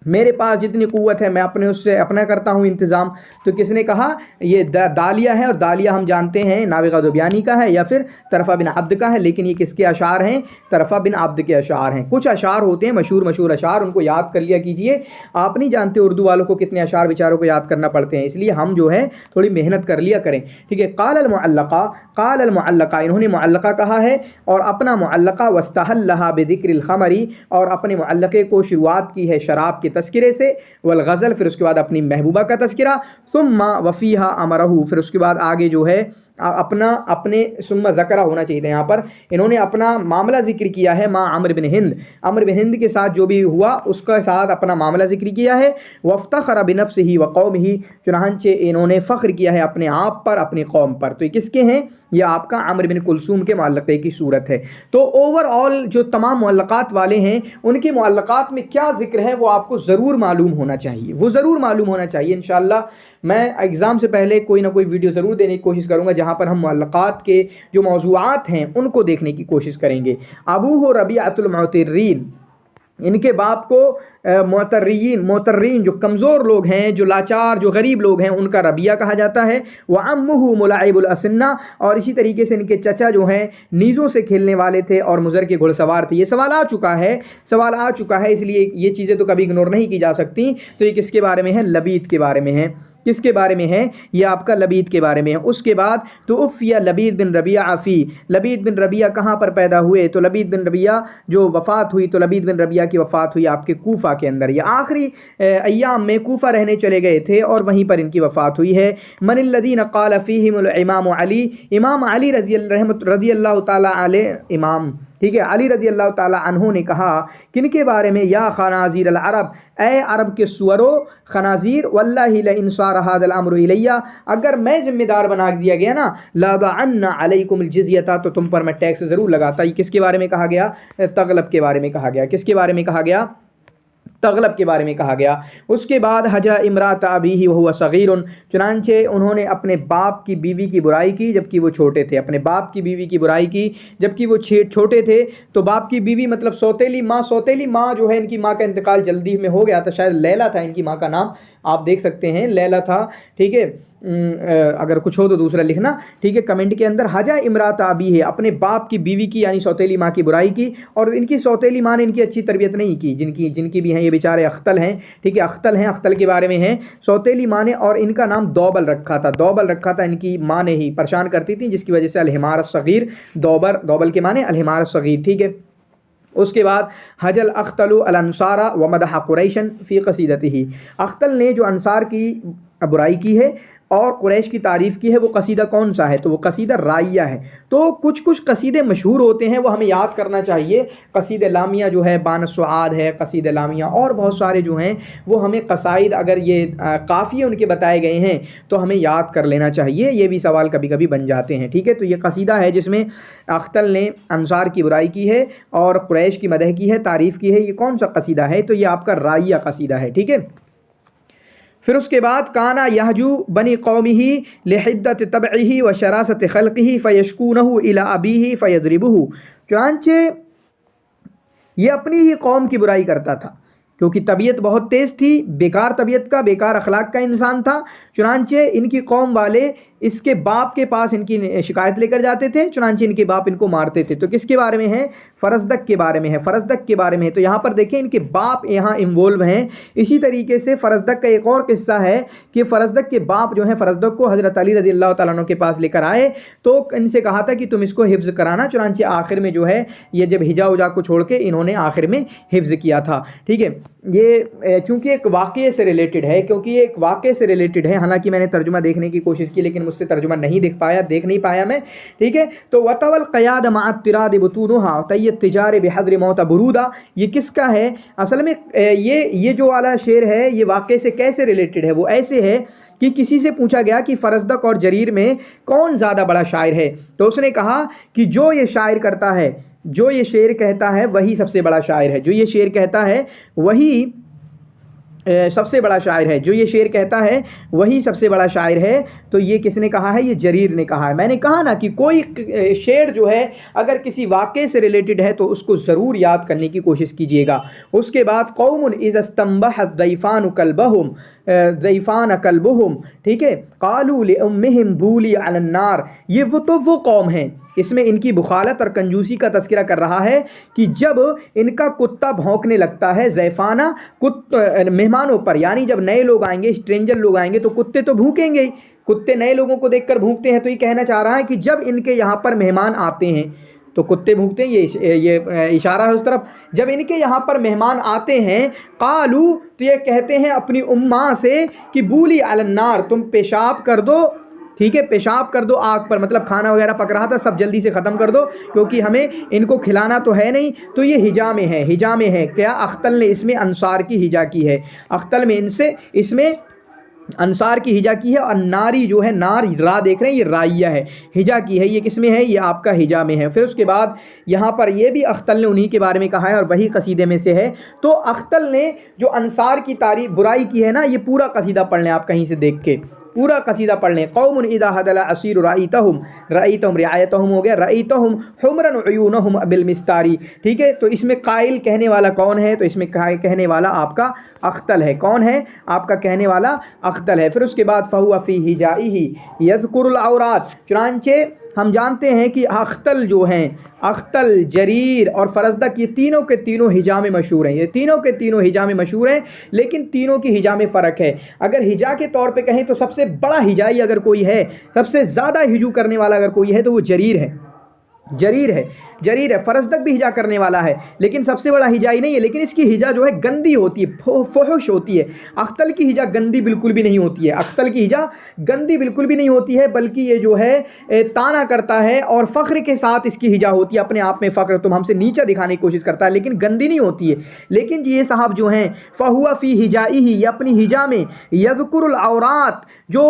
मेरे पास जितनी क़ुव्वत है मैं अपने उससे अपना करता हूँ इंतज़ाम। तो किसने कहा? ये दालिया है, और दालिया हम जानते हैं नाबिगा दुबियानी का है या फिर तरफ़ा बिन अब्द का है। लेकिन ये किसके अशार हैं? तरफ़ा बिन अब्द के अशार हैं। कुछ अशार होते हैं मशहूर अशार, उनको याद कर लिया कीजिए। आप नहीं जानते उर्दू वालों को कितने अशार बेचारों को याद करना पड़ते हैं, इसलिए हम जो है थोड़ी मेहनत कर लिया करें, ठीक है। क़ाल अल मुअल्लक़ा, इन्होंने मुअल्लक़ा कहा है, और अपना मुअल्लक़ा वस्तहल्लहा बिज़िक्रिल ख़मरी, और अपने मुअल्लक़े को शुरुआत की है शराब के तस्किरे से, वल गज़ल, फिर उसके बाद अपनी महबूबा का तस्किरा, सुम्मा वफ़ीहा अमरहू, फिर उसके बाद आगे जो है अपने सुम्मा ज़करा होना चाहिए था यहाँ पर, इन्होंने अपना मामला ज़िक्र किया है। माँ अमर बिन हिंद, अमर बिन हिंद के साथ जो भी हुआ उसके साथ अपना मामला ज़िक्र किया है। वफ़्तख़र बिनफ़्सिही व क़ौमिही, चुनांचे इन्होंने फ़ख्र किया है अपने आप पर, अपनी कौम पर। तो ये किसके हैं? यह आपका आमिर बिन कुलसूम के मुअल्लक़े की सूरत है। तो ओवरऑल जो तमाम मुअल्लक़ात वाले हैं उनके मुअल्लक़ात में क्या ज़िक्र है वो आपको ज़रूर मालूम होना चाहिए, वो ज़रूर मालूम होना चाहिए। इंशाअल्लाह मैं एग्ज़ाम से पहले कोई ना कोई वीडियो ज़रूर देने की कोशिश करूँगा जहाँ पर हम मुअल्लक़ात के जो मौज़ूआत हैं उनको देखने की कोशिश करेंगे। अबूहु रबीअतुल मुअतर्रीन, इनके बाप को मोतर्रीन जो कमज़ोर लोग हैं, जो लाचार, जो गरीब लोग हैं, उनका रबिया कहा जाता है। व अम्मुहु मुलाइबुल असन्ना, और इसी तरीके से इनके चचा जो हैं नीज़ों से खेलने वाले थे और मुज़र के घुड़सवार थे। ये सवाल आ चुका है, इसलिए ये चीज़ें तो कभी इग्नोर नहीं की जा सकती। तो ये किसके बारे में है? लबीद के बारे में है। किसके बारे में है? ये आपका लबीद के बारे में है। उसके बाद तो उफ़िया लबीद बिन रबिया आफ़ी, लबीद बिन रबिया कहाँ पर पैदा हुए? तो लबीद बिन रबिया जो वफ़ात हुई, तो लबीद बिन रबिया की वफ़ात हुई आपके कूफ़ा के अंदर। ये आखिरी अय्याम में कूफ़ा रहने चले गए थे और वहीं पर इनकी वफ़ात हुई है। मनिल्लज़ीन क़ाल फ़ीहिमुल इमाम अली, इमाम अली रज़ी अल्लाह तआला अलैह, इमाम ٹھیک ہے، علی رضی اللہ تعالیٰ عنہ نے کہا کن کے بارے میں؟ یا خنازیر العرب، اے عرب کے سورو خنازیر، واللہ لئن صار ھذا الامر الیہ، اگر میں ذمہ دار بنا دیا گیا نا، لَضَعَنَّ عَلَيْكُمُ الْجِزْيَةَ، تو تم پر میں ٹیکس ضرور لگاتا۔ یہ کس کے بارے میں کہا گیا؟ تغلب کے بارے میں کہا گیا۔ کس کے بارے میں کہا گیا؟ تغلب کے بارے میں کہا گیا۔ اس کے بعد حجا امرات ابیہ وہو صغیر، چنانچہ انہوں نے اپنے باپ کی بیوی کی برائی کی جبکہ وہ چھوٹے تھے، اپنے باپ کی بیوی کی برائی کی جبکہ وہ چھوٹے تھے۔ تو باپ کی بیوی مطلب سوتیلی ماں جو ہے، ان کی ماں کا انتقال جلدی میں ہو گیا تھا، شاید لیلا تھا ان کی ماں کا نام، آپ دیکھ سکتے ہیں لیلا تھا، ٹھیک ہے، اگر کچھ ہو تو دوسرا لکھنا، ٹھیک ہے، کمنٹ کے اندر۔ حجا امرات ابی ہے، اپنے باپ کی بیوی کی یعنی سوتیلی ماں کی برائی کی، اور ان کی سوتیلی ماں نے ان کی اچھی تربیت نہیں کی، جن کی بھی ہیں، یہ بیچارے اختل ہیں، ٹھیک ہے، اختل کے بارے میں ہیں، سوتیلی ماں نے، اور ان کا نام دوبل رکھا تھا، ان کی ماں نے ہی پریشان کرتی تھی، جس کی وجہ سے الحمار الصغیر، دوبل کے معنی الحمار الصغیر، ٹھیک ہے۔ اس کے بعد حجل اختل الانصار ومدح قریشا فی قصیدتہ، اختل نے جو انصار کی برائی کی ہے اور قریش کی تعریف کی ہے، وہ قصیدہ کون سا ہے؟ تو وہ قصیدہ رائیہ ہے۔ تو کچھ قصیدے مشہور ہوتے ہیں، وہ ہمیں یاد کرنا چاہیے۔ قصیدہ لامیہ جو ہے، بان السعاد ہے قصیدہ لامیہ، اور بہت سارے جو ہیں وہ ہمیں قصائد، اگر یہ قافیے ان کے بتائے گئے ہیں تو ہمیں یاد کر لینا چاہیے، یہ بھی سوال کبھی کبھی بن جاتے ہیں، ٹھیک ہے۔ تو یہ قصیدہ ہے جس میں اختل نے انصار کی برائی کی ہے اور قریش کی مدح کی ہے، تعریف کی ہے۔ یہ کون سا قصیدہ ہے؟ تو یہ آپ کا رائیہ قصیدہ ہے، ٹھیک ہے۔ پھر اس کے بعد کانا یہجو بنی قومہ لحدت طبعہ و شراست خلقہ فیشکونہ الی ابیہ فیضربہ، چنانچہ یہ اپنی ہی قوم کی برائی کرتا تھا کیونکہ طبیعت بہت تیز تھی، بیکار طبیعت کا، بیکار اخلاق کا انسان تھا، چنانچہ ان کی قوم والے اس کے باپ کے پاس ان کی شکایت لے کر جاتے تھے، چنانچہ ان کے باپ ان کو مارتے تھے۔ تو کس کے بارے میں ہے؟ فرزدق کے بارے میں ہے، فرزدق کے بارے میں ہے۔ تو یہاں پر دیکھیں ان کے باپ یہاں انوولو ہیں۔ اسی طریقے سے فرزدق کا ایک اور قصہ ہے کہ فرزدق کے باپ جو ہیں، فرزدق کو حضرت علی رضی اللہ تعالیٰ عنہ کے پاس لے کر آئے تو ان سے کہا تھا کہ تم اس کو حفظ کرانا، چنانچہ آخر میں جو ہے یہ جب حجا کو چھوڑ کے انہوں نے آخر میں حفظ کیا تھا، ٹھیک ہے۔ یہ چونکہ ایک واقعے سے ریلیٹڈ ہے، حالانکہ میں نے ترجمہ دیکھنے کی کوشش کی لیکن مجھ سے ترجمہ دیکھ نہیں پایا میں، ٹھیک ہے۔ تو وطول قیاد مع التراد بطونھا طی تجار بحضر موت برودا، یہ کس کا ہے؟ اصل میں یہ جو والا شعر ہے یہ واقعے سے کیسے ریلیٹڈ ہے؟ وہ ایسے ہے کہ کسی سے پوچھا گیا کہ فرزدق اور جریر میں کون زیادہ بڑا شاعر ہے، تو اس نے کہا کہ جو یہ شاعر کرتا ہے، جو یہ شعر کہتا ہے وہی سب سے بڑا شاعر ہے، جو یہ شعر کہتا ہے وہی سب سے بڑا شاعر ہے، جو یہ شعر کہتا ہے وہی سب سے بڑا شاعر ہے۔ تو یہ کس نے کہا ہے؟ یہ جریر نے کہا ہے۔ میں نے کہا نا کہ کوئی شعر جو ہے اگر کسی واقعے سے ریلیٹڈ ہے تو اس کو ضرور یاد کرنے کی کوشش کیجیے گا۔ اس کے بعد قوم اذا استنبحت ضیفان کلبہم، ٹھیک ہے، قالوا لامہم بولی علی النار، یہ وہ قوم ہیں، اس میں ان کی بخالت اور کنجوسی کا تذکرہ کر رہا ہے کہ جب ان کا کتا بھونکنے لگتا ہے، ضیفانہ مہمانوں پر، یعنی جب نئے لوگ آئیں گے، اسٹرینجر لوگ آئیں گے تو کتے تو بھونکیں گے ہی، کتے نئے لوگوں کو دیکھ کر بھونکتے ہیں۔ تو یہ کہنا چاہ رہا ہے کہ جب ان کے یہاں پر مہمان آتے ہیں تو کتے بھونکتے ہیں، یہ اشارہ ہے اس طرف۔ جب ان کے یہاں پر مہمان آتے ہیں، قالو، تو یہ کہتے ہیں اپنی اماں سے کہ بولی علی النار، تم پیشاب کر دو، ٹھیک ہے، پیشاب کر دو آگ پر، مطلب کھانا وغیرہ پک رہا تھا سب جلدی سے ختم کر دو کیونکہ ہمیں ان کو کھلانا تو ہے نہیں۔ تو یہ ہجا میں ہے کیا؟ اختل نے اس میں انصار کی ہجا کی ہے، اختل میں اس میں انصار کی ہجا کی ہے، اور ناری جو ہے، نار را دیکھ رہے ہیں، یہ رائیہ ہے، ہجا کی ہے۔ یہ کس میں ہے؟ یہ آپ کا ہجا میں ہے۔ پھر اس کے بعد یہاں پر یہ بھی اختل نے انہی کے بارے میں کہا ہے اور وہی قصیدے میں سے ہے۔ تو اختل نے جو انصار کی تعریف برائی کی ہے نا، یہ پورا قصیدہ پڑھ لیں آپ کہیں سے دیکھ کے، پورا قصیدہ پڑھ لیں۔ قوم اذا حدل اسیر رأیتہم رعایتہم ہو گیا، رأیتہم حمرا عیونہم بالمستاری، ٹھیک ہے۔ تو اس میں قائل کہنے والا کون ہے؟ تو اس میں کہنے والا آپ کا اختل ہے۔ کون ہے؟ آپ کا کہنے والا اختل ہے۔ پھر اس کے بعد فہو فی ہجائہ یذکر العورات، چنانچہ ہم جانتے ہیں کہ اختل جو ہیں، اختل، جریر اور فرزدق، یہ تینوں کے تینوں ہجا میں مشہور ہیں، یہ تینوں کے تینوں ہجا میں مشہور ہیں، لیکن تینوں کی ہجا میں فرق ہے۔ اگر ہجا کے طور پہ کہیں تو سب سے بڑا ہجائی اگر کوئی ہے، سب سے زیادہ ہجو کرنے والا اگر کوئی ہے تو وہ جریر ہے، जरीर है फ़रज़दक भी हिजा करने वाला है, लेकिन सबसे बड़ा हिजा ही नहीं है, लेकिन इसकी हिजा जो है गंदी होती है, फहुश होती है। अख्तल की हिजा गंदी बिल्कुल भी नहीं होती है, अख्तल की हिजा गंदी बिल्कुल भी नहीं होती है, बल्कि ये जो है ताना करता है और फ़ख्र के साथ इसकी हिजा होती है, अपने आप में फ़ख्र, तुम हमसे नीचा दिखाने की कोशिश करता है, लेकिन गंदी नहीं होती है। लेकिन ये साहब जो हैं फ़हुआ फ़ी हिजाइही, ये अपनी हिजा में यज़कुरुल औरात, जो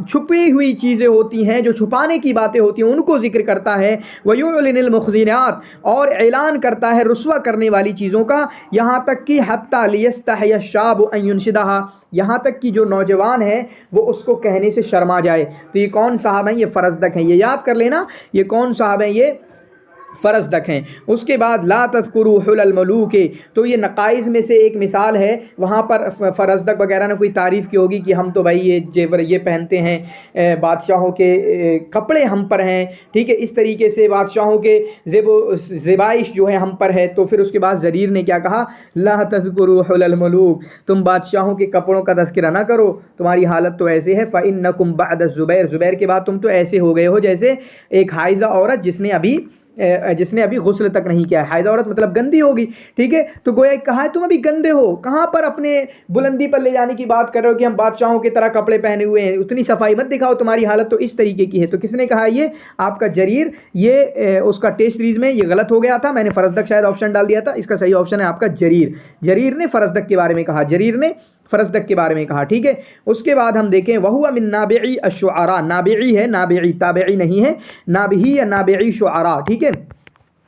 छुपी हुई चीज़ें होती हैं, जो छुपाने की बातें होती हैं, उनको ज़िक्र करता है। वयुलिनिल मुख़ज़िनात, और ऐलान करता है रुस्वा करने वाली चीज़ों का, यहाँ तक कि हत्ता लियस्तहय शाब अन युनशिदहा, यहाँ तक कि जो नौजवान है वो उसको कहने से शर्मा जाए। तो ये कौन साहब हैं? ये फ़रज़दक हैं, ये याद कर लेना, ये कौन साहब हैं? ये फ़रज़दक हैं। उसके बाद ला तज़कुरू हुलल मलूक, तो ये नक़ाइज़ में से एक मिसाल है। वहाँ पर फ़रज़दक वगैरह ने कोई तारीफ़ की होगी कि हम तो भाई ये जेवर ये पहनते हैं, बादशाहों के कपड़े हम पर हैं, ठीक है, इस तरीके से बादशाहों के ज़ेबाइश जो है हम पर है। तो फिर उसके बाद ज़रीर ने क्या कहा? ला तज़कुरू हुलल मलूक, तुम बादशाहों के कपड़ों का तज़किरा ना करो, तुम्हारी हालत तो ऐसे है। फ़इन्नकुम बअद ज़ुबैर, ज़ुबैर के बाद तुम तो ऐसे हो गए हो जैसे एक हाइज़ा औरत जिसने अभी गुस्ल तक नहीं किया है। हाइज़ा औरत मतलब गंदी होगी, ठीक है। तो गोया कहा है तुम अभी गंदे हो, कहाँ पर अपने बुलंदी पर ले जाने की बात कर रहे हो कि हम बादशाहों की तरह कपड़े पहने हुए हैं, उतनी सफाई मत दिखाओ, तुम्हारी हालत तो इस तरीके की है। तो किसने कहा? ये आपका जरीर। ये उसका टेस्ट सीरीज़ में ये गलत हो गया था, मैंने फ़रज़दक शायद ऑप्शन डाल दिया था, इसका सही ऑप्शन है आपका जरीर। जरीर ने फ़रज़दक के बारे में कहा, जरीर ने फ़रज़दक के बारे में कहा, ठीक है। उसके बाद हम देखें वहुआ मिन नाबिई अश्शुअरा, नाबिई है, नाबिई ताबिई नहीं है, नाबिही या नाबिई शुअरा, ठीक है।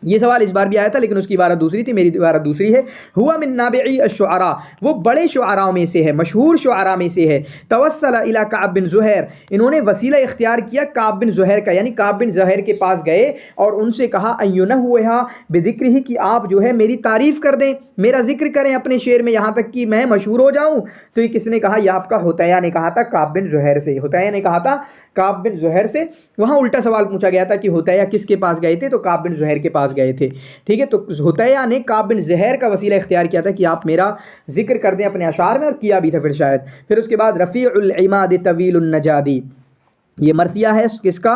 ये सवाल इस बार भी आया था, लेकिन उसकी इबारत दूसरी थी, मेरी इबारत दूसरी है। हुआ मिन नाबिई अश्शुअरा, वो बड़े शुअरा में से है, मशहूर शुअरा में से है। तवस्सला इला काब बिन ज़ुहैर, इन्होंने वसीला इख्तियार किया काब बिन ज़ुहैर का, यानी काब बिन ज़ुहैर के पास गए और उनसे कहा अय्युनहुहा बिज़िक्रिही, कि आप जो है मेरी तारीफ़ कर दें, मेरा जिक्र करें अपने शेर में, यहाँ तक कि मैं मशहूर हो जाऊँ। तो ये किसने कहा? यह आपका हुतैया ने कहा था काब बिन ज़ुहैर से, हुतैया ने कहा था काब बिन ज़ुहैर से। वहाँ उल्टा सवाल पूछा गया था कि हुतैया किसके पास गए थे, तो काब बिन ज़ुहैर के पास गए थे, ठीक है। तो हुतैया ने काब बिन ज़ुहैर का वसीला इख्तियार किया था कि आप मेरा जिक्र कर दें अपने अशार में, और किया भी था फिर शायद। फिर उसके बाद रफ़ीउल इमाद तवीलुन नजादी, ये मरसिया है किसका?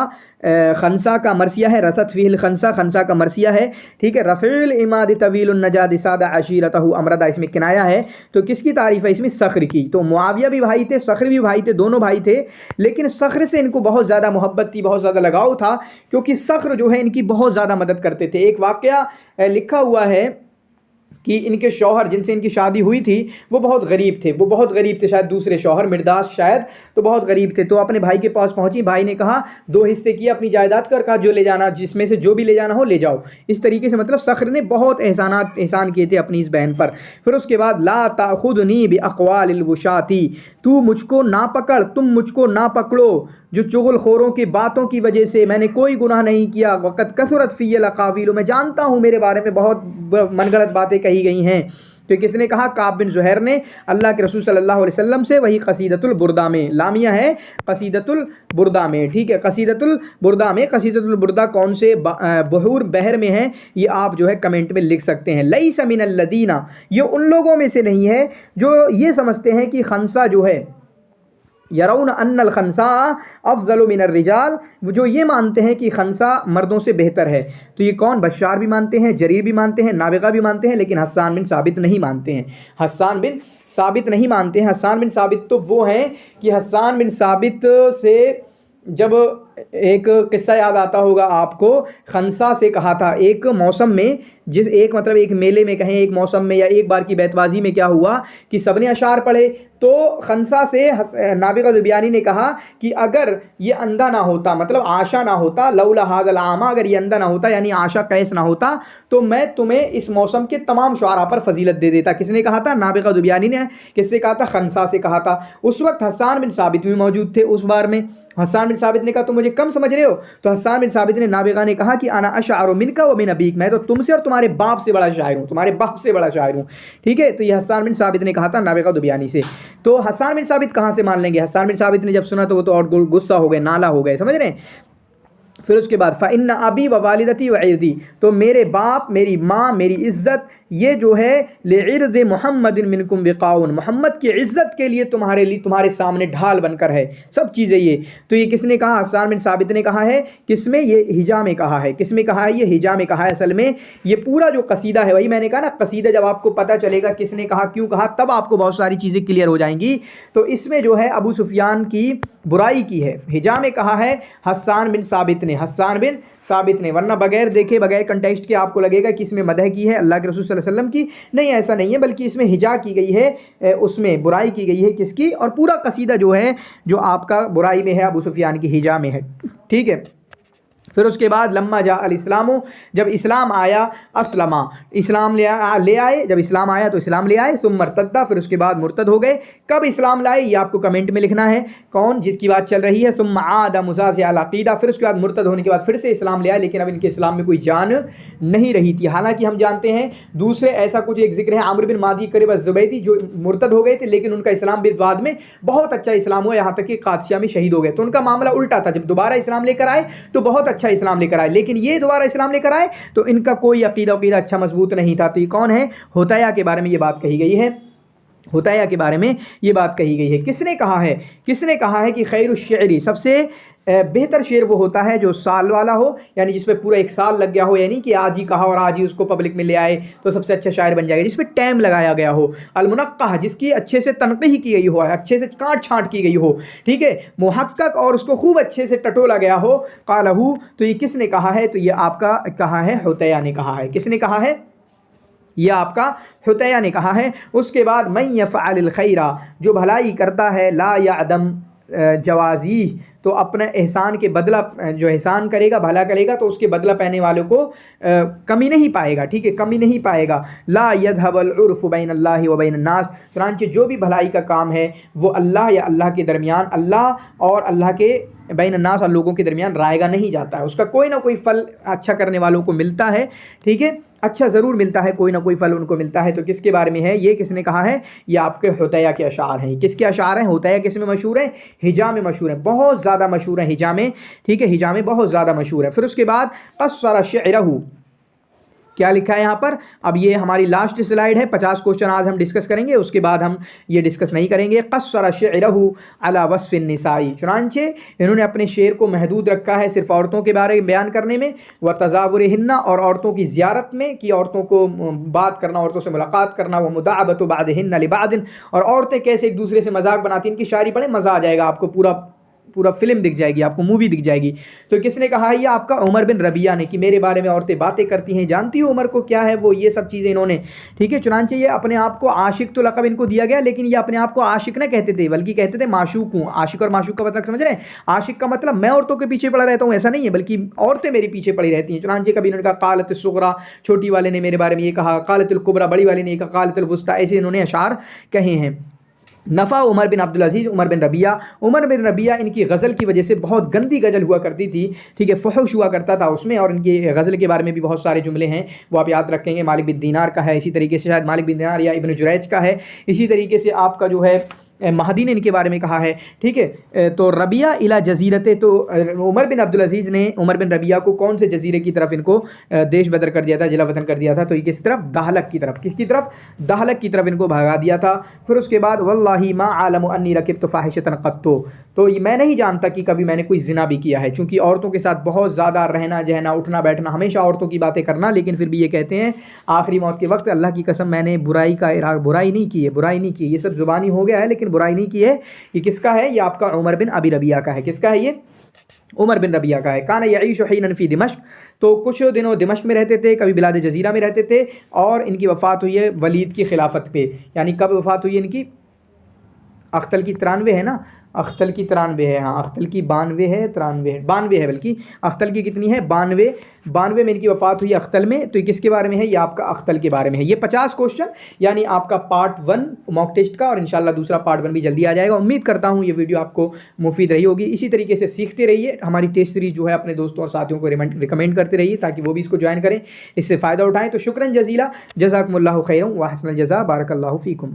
खनसा का मरसिया है, रसत फ़ील खनसा, खनसा का मरसिया है, ठीक है। रफ़ील इमाद तवीलुन नजादी सादा अशीरतहु अमरदा, इसमें किनाया है। तो किसकी तारीफ़ है इसमें? सख्र की। तो मुआविया भी भाई थे, सख्र भी भाई थे, दोनों भाई थे, लेकिन सख्र से इनको बहुत ज़्यादा मोहब्बत थी, बहुत ज़्यादा लगाव था, क्योंकि सख्र जो है इनकी बहुत ज़्यादा मदद करते थे। एक वाक़या लिखा हुआ है कि इनके शौहर जिनसे इनकी शादी हुई थी वो बहुत गरीब थे, वो बहुत गरीब थे, शायद दूसरे शौहर मिर्दास शायद, तो बहुत गरीब थे। तो अपने भाई के पास पहुंची, भाई ने कहा 2 हिस्से किए अपनी जायदाद कर, कहा जो ले जाना, जिसमें से जो भी ले जाना हो ले जाओ। इस तरीके से मतलब सख्र ने बहुत एहसान किए थे अपनी इस बहन पर। फिर उसके बाद ला ताखुदनी बिअक़वालिल वुशाती, तू मुझको ना पकड़, तुम मुझको ना पकड़ो जो चुगलखोरों की बातों की वजह से, मैंने कोई गुनाह नहीं किया। वक़द कसरत फ़ियल अक़ावील, मैं जानता हूँ मेरे बारे में बहुत मनगढ़ंत बातें कही गई हैं। तो किसने कहा? काब बिन ज़ुहैर ने अल्लाह के रसूल सल्लल्लाहु अलैहि वसल्लम से। वही क़सीदतुल बुरदा में, लामिया है क़सीदतुल बुरदा में, ठीक है। क़सीदतुल बुरदा में, क़सीदतुल बुरदा कौन से बहूर बहर में है, ये आप जो है कमेंट में लिख सकते हैं। लैसा मिनल लदीना, ये उन लोगों में से नहीं है जो ये समझते हैं कि खनसा जो है, यरौन अन्नल खनसा अफ़ज़लु मिनर रिजाल, जो ये मानते हैं कि खनसा मर्दों से बेहतर है। तो ये कौन? बशार भी मानते हैं, जरीर भी मानते हैं, नाबिगा भी मानते हैं, लेकिन हस्सान बिन साबित नहीं मानते हैं। हस्सान बिन साबित नहीं मानते हैं। हस्सान बिन साबित तो वो हैं कि हस्सान बिन साबित से जब एक किस्सा याद आता होगा आपको, खनसा से कहा था एक मौसम में, मतलब एक मेले में कहें, एक मौसम में या एक बार की बैतबाजी में क्या हुआ कि सबने अशार पढ़े। तो खनसा से नाबिगा ज़ुबियानी ने कहा कि अगर ये अंधा ना होता, मतलब आशा ना होता, लौला हाज़ल आमा, अगर ये अंधा ना होता यानी आशा कैस ना होता, तो मैं तुम्हें इस मौसम के तमाम शुआरा पर फजीलत दे देता। किसने कहा था? नाबिगा ज़ुबियानी ने। किससे कहा था? खनसा से कहा था। उस वक्त हस्सान बिन साबित भी मौजूद थे उस बार में। हस्सान बिन साबित ने कहा तुम मुझे कम समझ रहे हो? तो हस्सान बिन साबित ने, नाबिगा ने कहा कि अना अशअरु मिनका व मिन अबीक, मैं तो तुमसे और तुम्हारे बाप से बड़ा शायर हूँ, तुम्हारे बाप से बड़ा शायर हूँ, ठीक है। तो ये हस्सान बिन साबित ने कहा था नाबिगा ज़ुबियानी से। तो हस्सान बिन साबित कहाँ से मान लेंगे? हस्सान बिन साबित ने जब सुना तो वो तो और गुस्सा हो गए, नाला हो गए, समझ रहे हैं। پھر اس کے بعد فَإِنَّ أَبِي وَوَالِدَتِي وَعِرْضِي، تو میرے باپ، میری ماں، میری عزت، یہ جو ہے لِعِرْضِ مُحَمَّدٍ مِنْكُمْ وِقَاءٌ، محمد کی عزت کے لیے تمہارے سامنے ڈھال بن کر ہے سب چیزیں یہ۔ تو یہ کس نے کہا؟ حسان بن ثابت نے کہا ہے۔ کس میں؟ یہ ہجا میں کہا ہے۔ کس میں کہا ہے؟ یہ ہجا میں کہا ہے۔ اصل میں یہ پورا جو قصیدہ ہے، وہی میں نے کہا نا، قصیدہ جب آپ کو پتہ چلے گا کس نے کہا، کیوں کہا، تب آپ کو بہت ساری چیزیں کلیئر ہو جائیں گی۔ تو اس میں جو ہے ابو سفیان کی برائی کی ہے، ہجا میں کہا ہے حسان بن ثابت نے، حسان بن ثابت نے، ورنہ بغیر دیکھے، بغیر کنٹیکسٹ کے آپ کو لگے گا کہ اس میں مدح کی ہے اللہ کے رسول صلی اللہ علیہ وسلم کی۔ نہیں، ایسا نہیں ہے، بلکہ اس میں ہجا کی گئی ہے، اس میں برائی کی گئی ہے کس کی؟ اور پورا قصیدہ جو ہے جو آپ کا برائی میں ہے ابو سفیان کی، ہجا میں ہے، ٹھیک ہے۔ پھر اس کے بعد لما جاء الاسلام، جب اسلام آیا، اسلم، اسلام لے آئے، جب اسلام آیا تو اسلام لے آئے، ثم مرتد، پھر اس کے بعد مرتد ہو گئے۔ کب اسلام لائے یہ آپ کو کمنٹ میں لکھنا ہے، کون جس کی بات چل رہی ہے۔ ثم عاد مزازع العقیدہ، پھر اس کے بعد مرتد ہونے کے بعد پھر سے اسلام لے آئے، لیکن اب ان کے اسلام میں کوئی جان نہیں رہی تھی۔ حالانکہ ہم جانتے ہیں دوسرے ایسا کچھ ایک ذکر ہے عامر بن مادی کرب الزبیدی جو مرتد ہو گئے تھے، لیکن ان کا اسلام بھی بعد میں بہت اچھا اسلام ہوا، یہاں تک کہ قادسیہ میں شہید ہو گئے۔ تو ان کا معاملہ الٹا تھا، جب دوبارہ اسلام لے کر آئے تو بہت اچھا اسلام لے کر آئے، لیکن یہ دوبارہ اسلام لے کر آئے تو ان کا کوئی عقیدہ اچھا مضبوط نہیں تھا۔ تو یہ کون ہے؟ حطیہ کے بارے میں یہ بات کہی گئی ہے، حطیہ کے بارے میں یہ بات کہی گئی ہے۔ کس نے کہا ہے؟ کس نے کہا ہے کہ خیر الشعری، سب سے بہتر شعر وہ ہوتا ہے جو سال والا ہو، یعنی جس پہ پورا ایک سال لگ گیا ہو، یعنی کہ آج ہی کہا اور آج ہی اس کو پبلک میں لے آئے تو سب سے اچھا شاعر بن جائے گا، جس پہ ٹائم لگایا گیا ہو۔ المنقح، جس کی اچھے سے تنقیح کی گئی ہو، اچھے سے کاٹ چھانٹ کی گئی ہو، ٹھیک ہے۔ محقق، اور اس کو خوب اچھے سے ٹٹولا گیا ہو۔ قالہ، تو یہ کس نے کہا ہے؟ تو یہ آپ کا کہا ہے حطیہ نے کہا ہے۔ کس نے کہا ہے؟ یہ آپ کا حطیہ نے کہا ہے۔ اس کے بعد من یفعل الخیر، جو بھلائی کرتا ہے، لا یعدم جوازی، تو اپنے احسان کے بدلہ، جو احسان کرے گا، بھلا کرے گا، تو اس کے بدلہ پانے والوں کو کمی نہیں پائے گا، ٹھیک ہے، کمی نہیں پائے گا۔ لا یذهب العرف بین اللہ و بین الناس، چنانچہ جو بھی بھلائی کا کام ہے وہ اللہ یا اللہ کے درمیان، اللہ اور اللہ کے بین الناس اور لوگوں کے درمیان رائے گا نہیں جاتا ہے، اس کا کوئی نہ کوئی پھل اچھا کرنے والوں کو ملتا ہے، ٹھیک ہے، اچھا ضرور ملتا ہے، کوئی نہ کوئی پھل ان کو ملتا ہے۔ تو کس کے بارے میں ہے یہ؟ کس نے کہا ہے؟ یہ آپ کے حطیہ کے اشعار ہیں۔ کس کے اشعار ہیں؟ حطیہ کس میں مشہور ہیں؟ ہجا میں مشہور ہیں، بہت زیادہ مشہور ہیں ہجا میں، ٹھیک ہے، ہجا میں بہت زیادہ مشہور ہے۔ پھر اس کے بعد قصر شعرہ، کیا لکھا ہے یہاں پر؟ اب یہ ہماری لاسٹ سلائیڈ ہے، 50 کوشچن آج ہم ڈسکس کریں گے، اس کے بعد ہم یہ ڈسکس نہیں کریں گے۔ قصر شعرہ علی وصف النساء، چنانچہ انہوں نے اپنے شعر کو محدود رکھا ہے صرف عورتوں کے بارے میں بیان کرنے میں، وتزاورہن، اور عورتوں کی زیارت میں، کہ عورتوں کو بات کرنا، عورتوں سے ملاقات کرنا، ومداعبۃ بعضہن لبعض، اور عورتیں کیسے ایک دوسرے سے مذاق بناتی ہیں۔ ان کی شاعری پڑھیں، مزہ آ جائے گا آپ کو، پورا فلم دکھ جائے گی آپ کو، مووی دکھ جائے گی۔ تو کس نے کہا ہے؟ یہ آپ کا عمر بن ربیہ نے، کہ میرے بارے میں عورتیں باتیں کرتی ہیں، جانتی ہو عمر کو کیا ہے وہ، یہ سب چیزیں انہوں نے، ٹھیک ہے۔ چنانچہ یہ اپنے آپ کو عاشق، تو لقب ان کو دیا گیا، لیکن یہ اپنے آپ کو عاشق نہ کہتے تھے، بلکہ کہتے تھے معشوق ہوں۔ عاشق اور معشوق کا مطلب سمجھ رہے ہیں؟ عاشق کا مطلب میں عورتوں کے پیچھے پڑا رہتا ہوں، ایسا نہیں ہے، بلکہ عورتیں میرے پیچھے پڑی رہتی ہیں۔ چنانچہ کبھی انہوں نے کہا قالت الصغریٰ، چھوٹی والے نے میرے بارے میں یہ کہا، قالت الکبریٰ، بڑی والے نے یہ کہا، قالت الوسطیٰ، ایسے انہوں نے اشعار کہے ہیں۔ نفع عمر بن عبدالعزیز، عمر بن ربیہ، عمر بن ربیہ ان کی غزل کی وجہ سے بہت گندی غزل ہوا کرتی تھی، ٹھیک ہے، فحش ہوا کرتا تھا اس میں، اور ان کی غزل کے بارے میں بھی بہت سارے جملے ہیں وہ آپ یاد رکھیں گے۔ مالک بن دینار کا ہے، اسی طریقے سے شاید مالک بن دینار یا ابن جریج کا ہے، اسی طریقے سے آپ کا جو ہے مہدی نے ان کے بارے میں کہا ہے، ٹھیک ہے۔ تو ربیہ الی جزیرت، تو عمر بن عبدالعزیز نے عمر بن ربیہ کو کون سے جزیرے کی طرف ان کو دیش بدر کر دیا تھا، جلا وطن کر دیا تھا؟ تو یہ کس طرف؟ دہلک کی طرف۔ کس کی طرف؟ دہلک کی طرف ان کو بھگا دیا تھا۔ پھر اس کے بعد واللہ ما عالم انی رکبت فاحشۃ قط، تو یہ میں نہیں جانتا کہ کبھی میں نے کوئی زنا بھی کیا ہے، چونکہ عورتوں کے ساتھ بہت زیادہ رہنا جہنا، اٹھنا بیٹھنا، ہمیشہ عورتوں کی باتیں کرنا، لیکن پھر بھی یہ کہتے ہیں آخری موت کے وقت اللہ کی قسم میں نے برائی نہیں کی ہے، یہ سب زبانی ہو گیا ہے لیکن برائی نہیں کی ہے۔ یہ کس کا ہے؟ یہ آپ کا عمر بن ابی ربیہ کا ہے۔ کس کا ہے یہ؟ عمر بن ربیہ کا ہے۔ کان یعیش حینا فی دمشق، تو کچھ دنوں دمشق میں رہتے تھے، کبھی بلاد جزیرہ میں رہتے تھے، اور ان کی وفات ہوئی ہے ولید کی خلافت پہ۔ یعنی کب وفات ہوئی ہے ان کی؟ اختل کی 93 ہے نا، اختل کی 93 ہے، ہاں اختل کی 92 ہے، 92 ہے، بلکہ اختل کی کتنی ہے؟ 92 میں ان کی وفات ہوئی اختل میں۔ تو یہ کس کے بارے میں ہے؟ یہ آپ کا اختل کے بارے میں ہے۔ یہ 50 کوشچن یعنی آپ کا پارٹ 1 موک ٹیسٹ کا، اور انشاءاللہ دوسرا پارٹ 1 بھی جلدی آ جائے گا۔ امید کرتا ہوں یہ ویڈیو آپ کو مفید رہی ہوگی۔ اسی طریقے سے سیکھتے رہیے، ہماری ٹیسٹ سیریز جو ہے اپنے دوستوں اور ساتھیوں کو ریکمینڈ کرتے رہیے تاکہ وہ بھی اس کو جوائن کریں، اس سے فائدہ اٹھائیں۔ تو شکراً جزیلا، جزاکم اللہ خیرا و احسن الجزاء، بارک اللہ فیکم۔